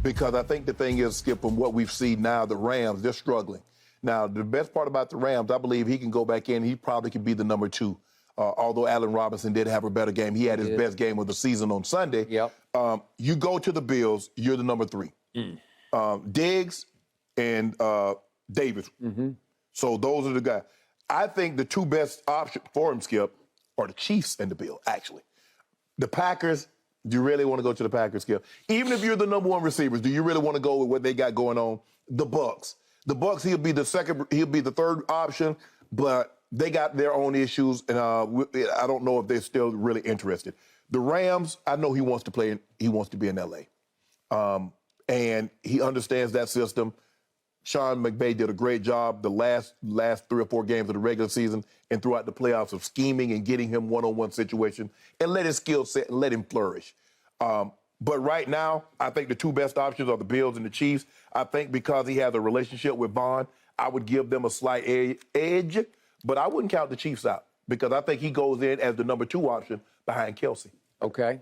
Because I think the thing is, Skip, from what we've seen now, the Rams, they're struggling. Now, the best part about the Rams, I believe he can go back in. He probably could be the number 2. Although Allen Robinson did have a better game. He had his best game of the season on Sunday. Yep. You go to the Bills, you're the number 3. Diggs and Davis. So those are the guys. I think the 2 best options for him, Skip, are the Chiefs and the Bills, actually. The Packers, do you really want to go to the Packers, Skip? Even if you're the number 1 receivers, do you really want to go with what they got going on? The Bucks. The Bucks, he'll be the 3rd option, but they got their own issues, and I don't know if they're still really interested. The Rams, I know he wants to play, he wants to be in L.A. And he understands that system. Sean McVay did a great job the last 3 or 4 games of the regular season and throughout the playoffs of scheming and getting him one-on-one situation and let his skill set and let him flourish. But right now, I think the 2 best options are the Bills and the Chiefs. I think because he has a relationship with Vaughn, I would give them a slight edge, but I wouldn't count the Chiefs out because I think he goes in as the number 2 option behind Kelsey. Okay.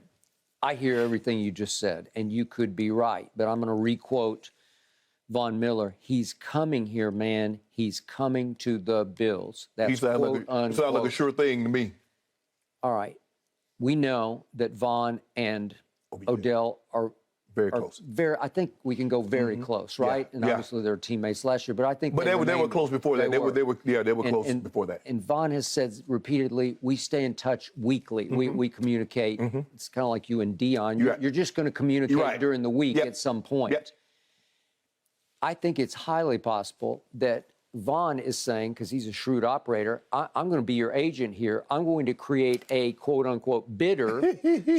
I hear everything you just said, and you could be right, but I'm going to re-quote Von Miller. He's coming here, man. He's coming to the Bills. That's He sounds like a sure thing to me. All right. We know that Von and Odell are very close. I think we can go very close, right? Yeah. And obviously they were teammates last year, but I think they were close before that. They were close before that. And Von has said repeatedly, we stay in touch weekly. We communicate. It's kind of like you and Dion. You're just going to communicate during the week at some point. I think it's highly possible that Vaughn is saying, because he's a shrewd operator, I'm going to be your agent here. I'm going to create a quote-unquote bidder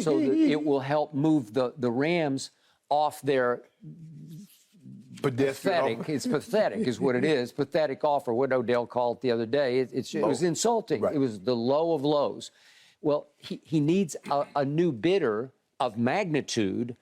so that it will help move the Rams off their pathetic. It's pathetic is what it is. Pathetic offer, what Odell called it the other day. It was insulting. It was the low of lows. Well, he needs a new bidder of magnitude,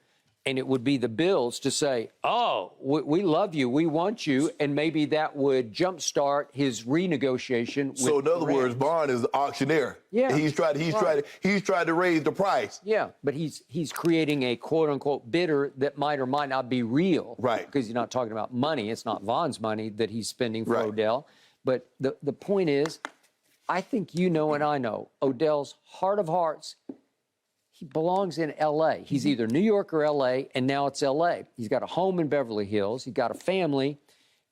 and it would be the Bills to say, oh, we love you, we want you, and maybe that would jumpstart his renegotiation with So in other words, Vaughn is the auctioneer. Yeah. He's tried to raise the price. Yeah, but he's creating a quote-unquote bidder that might or might not be real. Right. Because you're not talking about money. It's not Vaughn's money that he's spending for Odell. But the point is, I think you know and I know, Odell's heart of hearts, he belongs in L.A. He's either New York or L.A., and now it's L.A. He's got a home in Beverly Hills. He's got a family,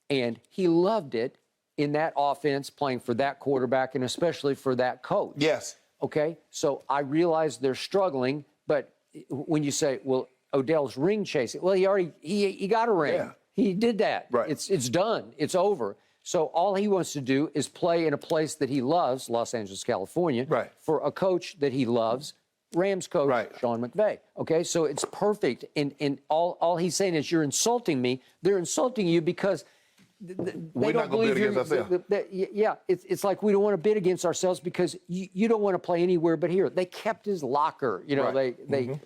and he loved it in that offense, playing for that quarterback and especially for that coach. Yes. Okay? So I realize they're struggling, but when you say, well, Odell's ring chasing, well, he got a ring. Yeah. He did that. Right. It's done. It's over. So all he wants to do is play in a place that he loves, Los Angeles, California, for a coach that he loves, Rams coach, Sean McVay. Okay, so it's perfect. And all he's saying is, you're insulting me. They're insulting you because they don't believe you're. Yeah, it's like we don't want to bid against ourselves because you don't want to play anywhere but here. They kept his locker. You know,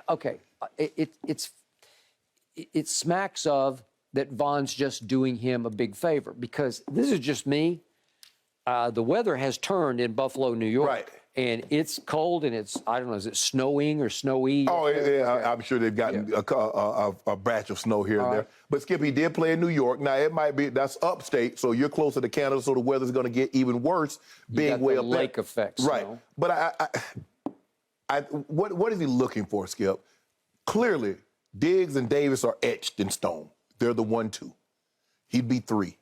okay. It smacks of that Vaughn's just doing him a big favor because this is just me. The weather has turned in Buffalo, New York. Right. And it's cold, and it's, I don't know, is it snowing or snowy? Oh, yeah, I'm sure they've gotten a batch of snow here and there. But, Skip, he did play in New York. Now, it might be, that's upstate, so you're closer to Canada, so the weather's going to get even worse being way up there. Lake effect. Right. But what is he looking for, Skip? Clearly, Diggs and Davis are etched in stone. They're the 1-2. He'd be 3.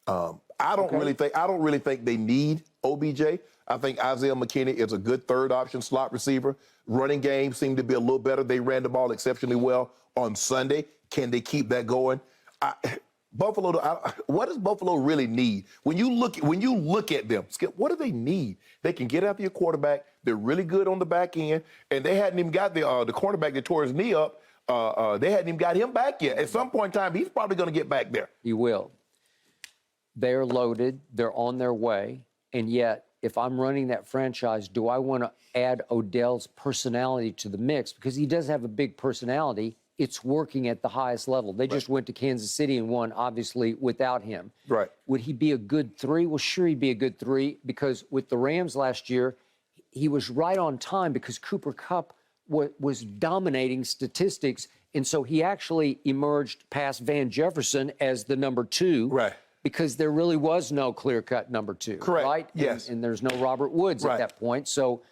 I don't really think they need OBJ. I think Isaiah McKinney is a good 3rd option slot receiver. Running game seemed to be a little better. They ran the ball exceptionally well on Sunday. Can they keep that going? Buffalo. What does Buffalo really need? When you look at them, Skip, what do they need? They can get after your quarterback. They're really good on the back end, and they hadn't even got the cornerback that tore his knee up. They hadn't even got him back yet. At some point in time, he's probably going to get back there. He will. They're loaded. They're on their way, and yet, if I'm running that franchise, do I want to add Odell's personality to the mix? Because he does have a big personality. It's working at the highest level. They just went to Kansas City and won, obviously, without him. Right. Would he be a good 3? Well, sure, he'd be a good 3 because with the Rams last year, he was right on time because Cooper Kupp was dominating statistics. And so he actually emerged past Van Jefferson as the number 2. Right. Because there really was no clear-cut number 2. Correct. Right? Yes. And there's no Robert Woods at that point. So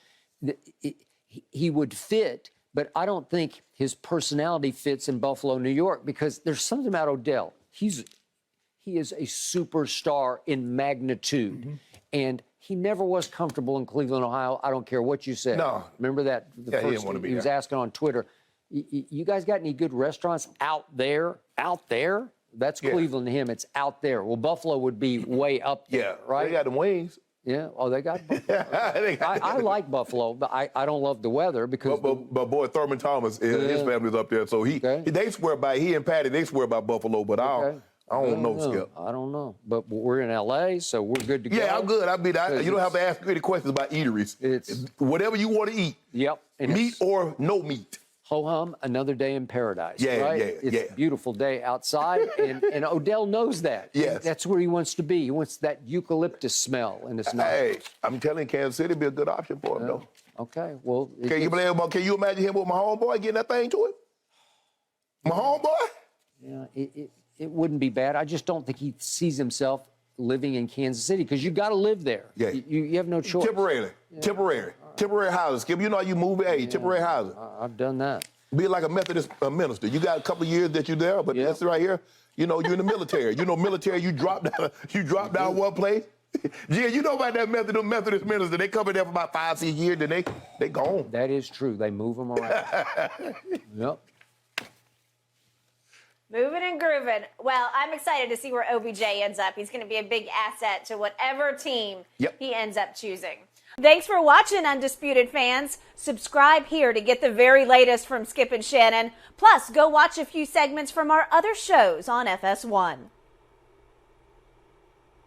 he would fit, but I don't think his personality fits in Buffalo, New York, because there's something about Odell. He is a superstar in magnitude. And he never was comfortable in Cleveland, Ohio. I don't care what you said. No. Remember that? He didn't want to be he was there. asking on Twitter, you guys got any good restaurants out there? Out there? That's Cleveland to him. It's out there. Well, Buffalo would be way up there, right? They got them wings. Yeah. Oh, they got Buffalo. I like Buffalo, but I don't love the weather because. But boy, Thurman Thomas, his family's up there, so they swear by he and Patty. They swear by Buffalo, but I don't know, Skip. I don't know, but we're in L.A., so we're good to go. Yeah, I'm good. You don't have to ask any questions about eateries. It's whatever you want to eat. Yep. And meat or no meat. Ho-hum, another day in paradise, right? It's a beautiful day outside, and Odell knows that. Yes. That's where he wants to be. He wants that eucalyptus smell in his nose. Hey, I'm telling you, Kansas City be a good option for him, though. Okay, well. Can you imagine him with my homeboy getting that thing to him? My homeboy? Yeah, it wouldn't be bad. I just don't think he sees himself living in Kansas City because you got to live there. Yeah. You have no choice. Temporary housing. Skip, you know how you move? Hey, temporary housing. I've done that. Be like a Methodist minister. You got a couple of years that you're there, but that's right here. You know, you're in the military. Military, you drop down one place. Yeah, you know about that Methodist minister. They come in there for about 5-6 years, then they gone. That is true. They move them around. Yep. Moving and grooving. Well, I'm excited to see where OBJ ends up. He's going to be a big asset to whatever team he ends up choosing. Thanks for watching, Undisputed fans. Subscribe here to get the very latest from Skip and Shannon. Plus, go watch a few segments from our other shows on FS1.